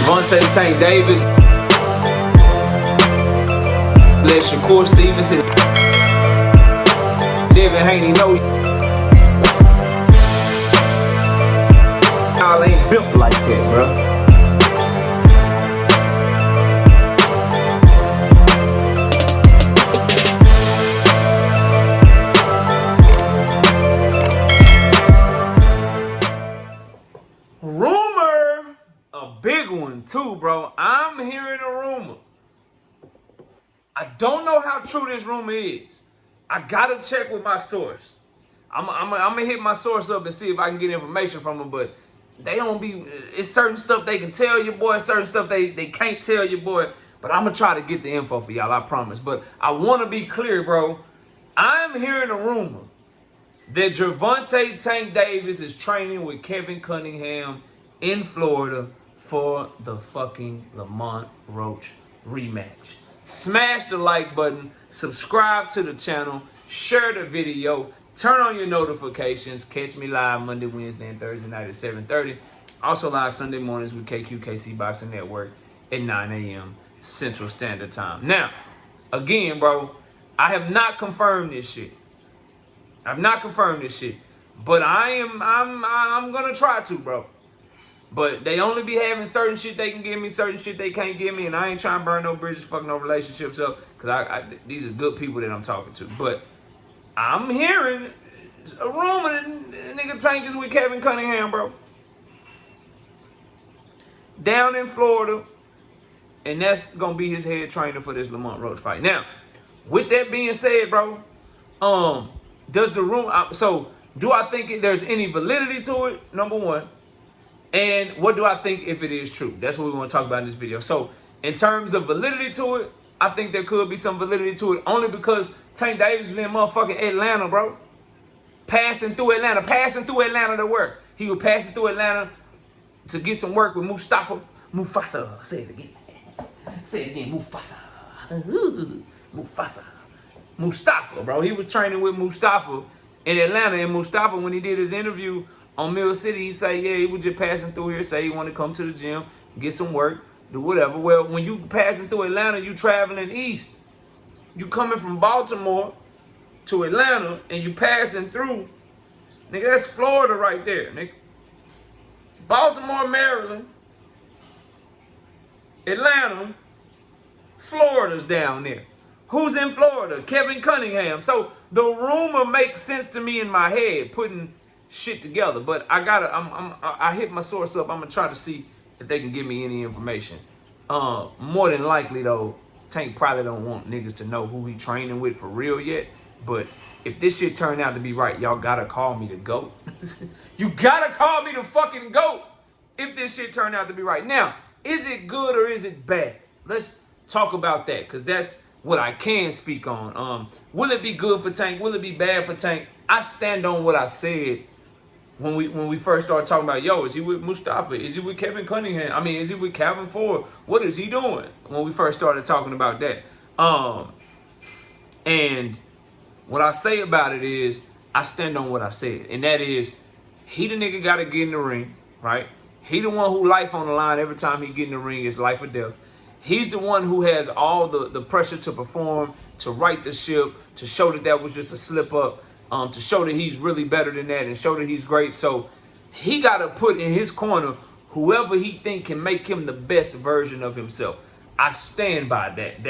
Gervonta Tank Davis. Let Shakur Stevenson. Devin Haney know y'all ain't built like that, bro. Rumor, a big one too, bro. I'm hearing a rumor. I don't know how true this rumor is. I gotta check with my source. I'm gonna hit my source up and see if I can get information from them, but they don't be, it's certain stuff they can tell you, boy, certain stuff they can't tell you, boy. But I'm gonna try to get the info for y'all, I promise. But I wanna be clear, bro. I'm hearing a rumor that Gervonta Tank Davis is training with Kevin Cunningham in Florida for the fucking Lamont Roach rematch. Smash the like button, subscribe to the channel, share the video, turn on your notifications. Catch me live Monday, Wednesday, and Thursday night at 7:30. Also live Sunday mornings with KQKC Boxing Network at 9 a.m. Central Standard Time. Now, again, bro, I have not confirmed this shit. I've not confirmed this shit, but I'm gonna try to, bro. But they only be having certain shit they can give me, certain shit they can't give me, and I ain't trying to burn no bridges, fuck no relationships up, because these are good people that I'm talking to. But I'm hearing a rumor that nigga Tank is with Kevin Cunningham, bro. Down in Florida, and that's gonna be his head trainer for this Lamont Roach fight. Now, with that being said, bro, does the rumor, so do I think there's any validity to it? Number one. And what do I think if it is true? That's what we want to talk about in this video. So in terms of validity to it, I think there could be some validity to it only because Tank Davis was in motherfucking Atlanta, bro. Passing through Atlanta to work. He was passing through Atlanta to get some work with Mufasa. Say it again. Say it again, Mufasa. Mustafa, bro. He was training with Mustafa in Atlanta. And Mustafa, when he did his interview on Mill City, he said, yeah, he was just passing through here, say he wanted to come to the gym, get some work, do whatever. Well, when you passing through Atlanta, you traveling east. You coming from Baltimore to Atlanta, and you passing through, nigga, that's Florida right there, nigga. Baltimore, Maryland, Atlanta, Florida's down there. Who's in Florida? Kevin Cunningham. So the rumor makes sense to me in my head, putting shit together. But I hit my source up. I'm gonna try to see if they can give me any information. More than likely though, Tank probably don't want niggas to know who he training with for real yet. But if this shit turned out to be right, y'all gotta call me the GOAT. You gotta call me the fucking GOAT if this shit turned out to be right. Now, is it good or is it bad? Let's talk about that, because that's what I can speak on. Will it be good for Tank? Will it be bad for Tank? I stand on what I said when we first started talking about, yo, is he with Mustafa? Is he with Kevin Cunningham? I mean, is he with Calvin Ford? What is he doing? When we first started talking about that. And what I say about it is, I stand on what I said. And that is, he the nigga got to get in the ring, right? He the one who life on the line every time he get in the ring is life or death. He's the one who has all the pressure to perform, to right the ship, to show that that was just a slip up, to show that he's really better than that and show that he's great. So he got to put in his corner whoever he think can make him the best version of himself. I stand by that.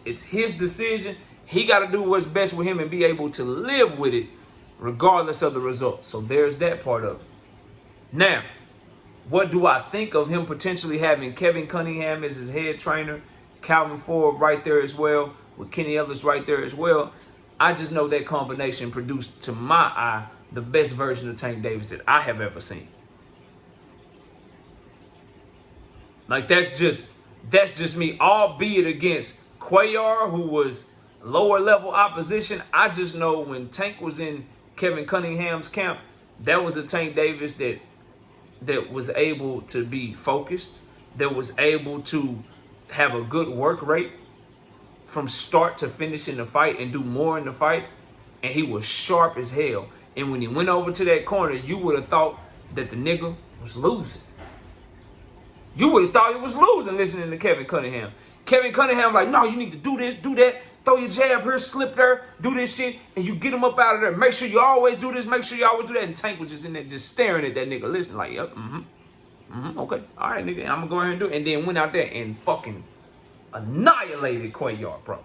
It's his decision. He got to do what's best with him and be able to live with it regardless of the result. So there's that part of it. Now, what do I think of him potentially having Kevin Cunningham as his head trainer, Calvin Ford right there as well, with Kenny Ellis right there as well? I just know that combination produced, to my eye, the best version of Tank Davis that I have ever seen. Like, that's just me, albeit against Cuellar, who was lower level opposition. I just know when Tank was in Kevin Cunningham's camp, that was a Tank Davis that was able to be focused, that was able to have a good work rate from start to finish in the fight and do more in the fight. And he was sharp as hell. And when he went over to that corner, you would have thought that the nigga was losing. You would have thought he was losing listening to Kevin Cunningham. Kevin Cunningham like, no, you need to do this, do that. Throw your jab here, slip there, do this shit, and you get him up out of there. Make sure you always do this, make sure you always do that. And Tank was just in there just staring at that nigga, listening like, yep, okay. All right, nigga, I'm going to go ahead and do it. And then went out there and fucking annihilated Cuellar, bro.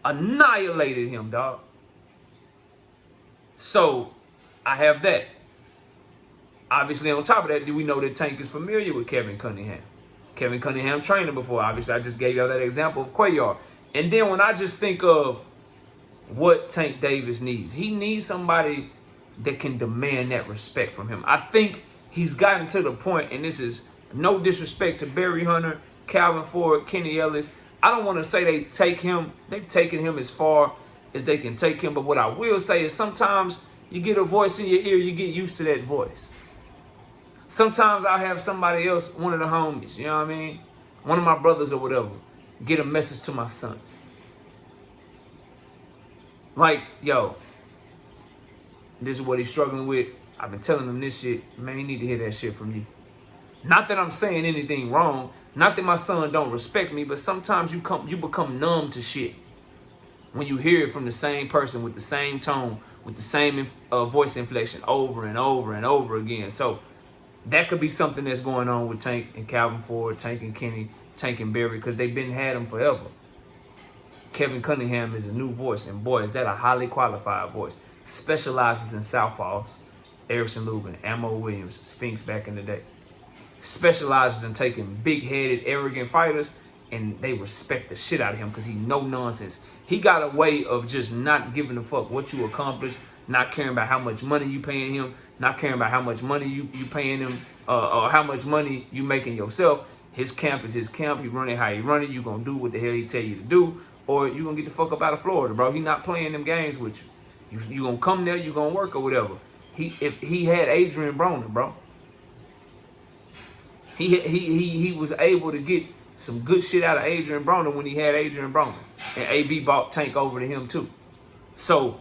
Annihilated him, dog. So, I have that. Obviously, on top of that, do we know that Tank is familiar with Kevin Cunningham? Kevin Cunningham trained him before. Obviously, I just gave y'all that example of Cuellar. And then when I just think of what Tank Davis needs, he needs somebody that can demand that respect from him. I think he's gotten to the point, and this is no disrespect to Barry Hunter, Calvin Forthe, Kenny Ellis. I don't want to say they've taken him as far as they can take him, but what I will say is sometimes you get a voice in your ear, you get used to that voice. Sometimes I'll have somebody else, one of the homies, you know what I mean? One of my brothers or whatever, get a message to my son. Like, yo, this is what he's struggling with. I've been telling him this shit. Man, he need to hear that shit from you. Not that I'm saying anything wrong. Not that my son don't respect me, but sometimes you become numb to shit when you hear it from the same person with the same tone, with the same voice inflection over and over and over again. So that could be something that's going on with Tank and Calvin Forthe, Tank and Kenny, Tank and Barry, because they've been had them forever. Kevin Cunningham is a new voice, and boy, is that a highly qualified voice. Specializes in southpaws, Erickson Lubin, Ammo Williams, Spinks back in the day. Specializes in taking big-headed, arrogant fighters, and they respect the shit out of him because he no nonsense. He got a way of just not giving a fuck what you accomplished, not caring about how much money you paying him, not caring about how much money you paying him, or how much money you making yourself. His camp is his camp. He run it how he run it. You gonna do what the hell he tell you to do, or you gonna get the fuck up out of Florida, bro. He not playing them games with you. You gonna come there, you gonna work or whatever. If he had Adrian Broner, bro. He was able to get some good shit out of Adrian Broner when he had Adrian Broner. And AB bought Tank over to him too. So,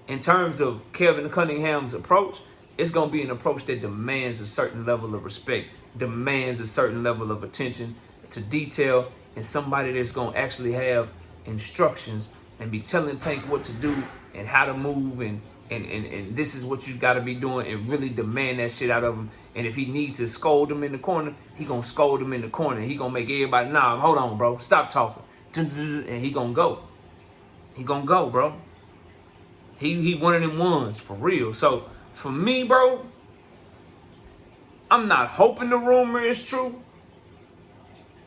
in terms of Kevin Cunningham's approach, it's going to be an approach that demands a certain level of respect, demands a certain level of attention to detail, and somebody that's going to actually have instructions and be telling Tank what to do and how to move and this is what you got to be doing, and really demand that shit out of him. And if he needs to scold him in the corner, he going to scold him in the corner. He going to make everybody, nah, hold on, bro. Stop talking. And he going to go. He going to go, bro. He one of them ones, for real. So, for me, bro, I'm not hoping the rumor is true.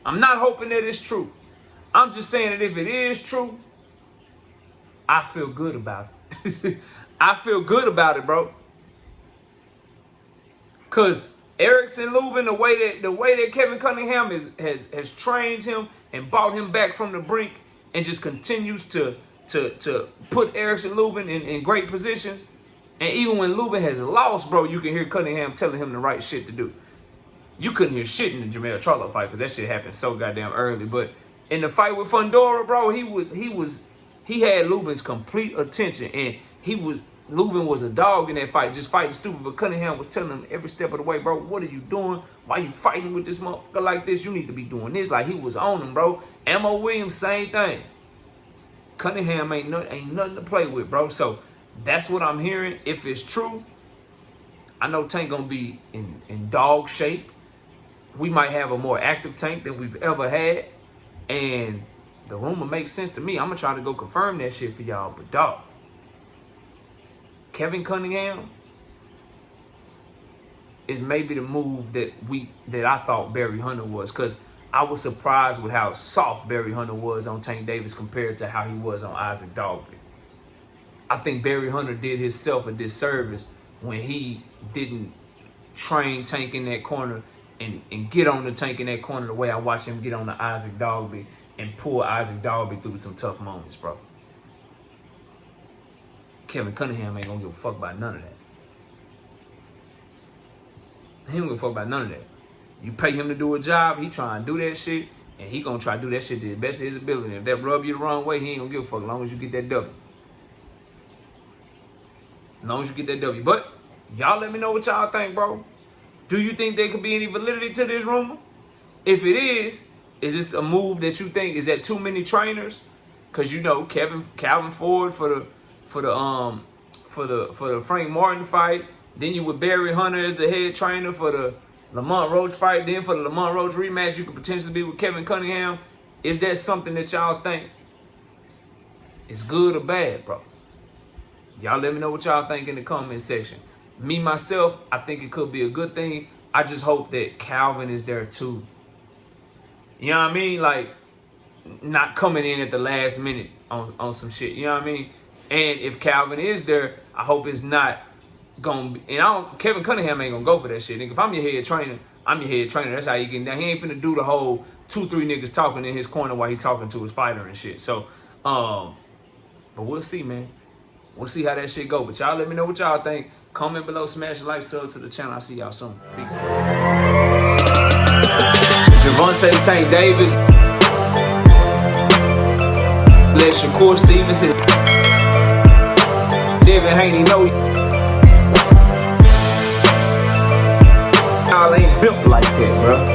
I'm not hoping that it's true. I'm just saying that if it is true, I feel good about it. I feel good about it, bro. Cause Erickson Lubin, the way that Kevin Cunningham has trained him and brought him back from the brink, and just continues to put Erickson Lubin in great positions. And even when Lubin has lost, bro, you can hear Cunningham telling him the right shit to do. You couldn't hear shit in the Jamel Charlo fight because that shit happened so goddamn early. But in the fight with Fundora, bro, he had Lubin's complete attention, and Lubin was a dog in that fight, just fighting stupid. But Cunningham was telling him every step of the way, bro, what are you doing? Why you fighting with this motherfucker like this? You need to be doing this. Like, he was on him, bro. Ammo Williams, same thing. Cunningham ain't nothing to play with, bro. So that's what I'm hearing. If it's true, I know Tank gonna be in dog shape. We might have a more active Tank than we've ever had. And the rumor makes sense to me. I'm gonna try to go confirm that shit for y'all. But dog, Kevin Cunningham is maybe the move that I thought Barry Hunter was, because I was surprised with how soft Barry Hunter was on Tank Davis compared to how he was on Isaac Dogby. I think Barry Hunter did himself a disservice when he didn't train Tank in that corner and get on the Tank in that corner the way I watched him get on the Isaac Dogby and pull Isaac Dogby through some tough moments, bro. Kevin Cunningham ain't gonna give a fuck about none of that. He don't give a fuck about none of that. You pay him to do a job, he try and do that shit, and he gonna try to do that shit to the best of his ability. If that rub you the wrong way, he ain't gonna give a fuck as long as you get that W. As long as you get that W. But y'all let me know what y'all think, bro. Do you think there could be any validity to this rumor? If it is this a move that you think is that too many trainers? Cause you know Calvin Forthe for the Frank Martin fight. Then you would Barry Hunter as the head trainer for the Lamont Roach fight. Then for the Lamont Roach rematch, you could potentially be with Kevin Cunningham. Is that something that y'all think is good or bad, bro? Y'all let me know what y'all think in the comment section. Me, myself, I think it could be a good thing. I just hope that Calvin is there too. You know what I mean? Like, not coming in at the last minute on some shit. You know what I mean? And if Calvin is there, I hope it's not gonna be. And Kevin Cunningham ain't gonna go for that shit. Nigga, if I'm your head trainer, I'm your head trainer. That's how you get down. He ain't finna do the whole 2-3 niggas talking in his corner while he talking to his fighter and shit. So, but we'll see, man. We'll see how that shit go. But y'all let me know what y'all think. Comment below, smash like, sub to the channel. I'll see y'all soon. Peace. Gervonta Tank Davis. Let Shakur Stevenson. Devin Haney know y'all ain't built like that, bro.